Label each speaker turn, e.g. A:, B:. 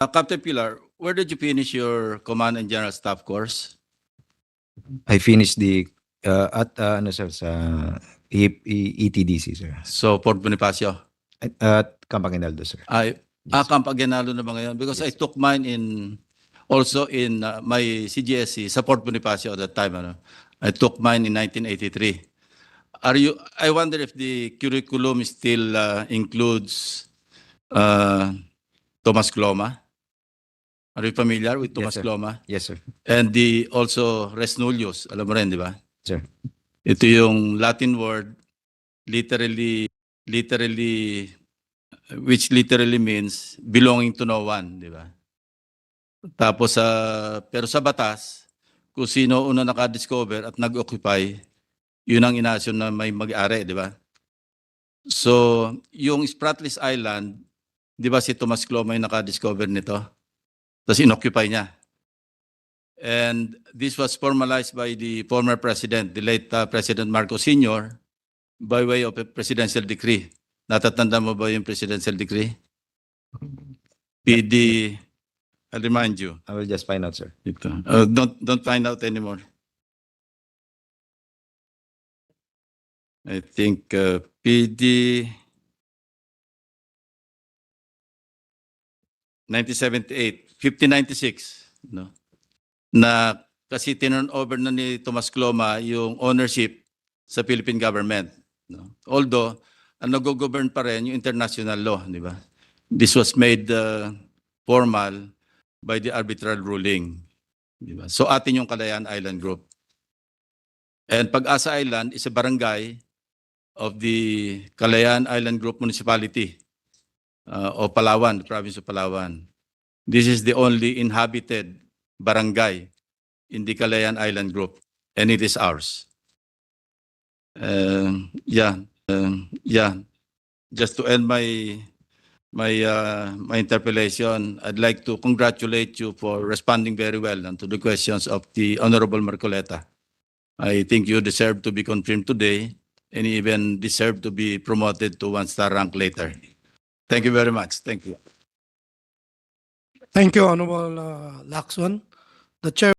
A: Captain Pilar, where did you finish your Command and General Staff course?
B: I finished the at ano sir sa ETDC sir.
A: So, Fort Bonifacio.
B: At Camp Aguinaldo sir.
A: Camp Aguinaldo na ba ngayon? Because I
B: Yes.
A: took mine also in my CGSC sa Fort Bonifacio at that time. I took mine in 1983. I wonder if the curriculum still includes Thomas Cloma? Are you familiar with Thomas
B: sir.
A: Cloma?
B: Yes sir.
A: And also Res Nullius, alam mo rin, di ba?
B: Sir.
A: Ito yung Latin word, which literally means belonging to no one, di ba? Tapos, pero sa batas, kung sino una naka-discover at nag-occupy, yun ang inasyon na may mag-ari, di ba? So, yung Spratlys Island, di ba si Thomas Cloma yung naka-discover nito? Tapos inoccupy niya. And this was formalized by the former president, the late President Marcos Sr., by way of a presidential decree. Natatanda mo ba yung presidential decree? PD, I'll remind you.
B: I will just find out sir.
A: Ito. Don't find out anymore. I think PD 1978, 1596, no? Na kasi tinurn over na ni Thomas Cloma yung ownership sa Philippine government, no? Although ang nag-govern pa rin yung international law, di ba? This was made formal by the arbitral ruling, di ba? So atin yung Kalayaan Island Group. And Pag-asa Island is a barangay of the Kalayaan Island Group Municipality of Palawan, the province of Palawan. This is the only inhabited barangay in the Kalayaan Island Group, and it is ours. Just to end my interpellation, I'd like to congratulate you for responding very well to the questions of the Honorable Marcoleta. I think you deserve to be confirmed today and even deserve to be promoted to one-star rank later. Thank you very much. Thank you.
C: Thank you, Honorable Lacson. The chair.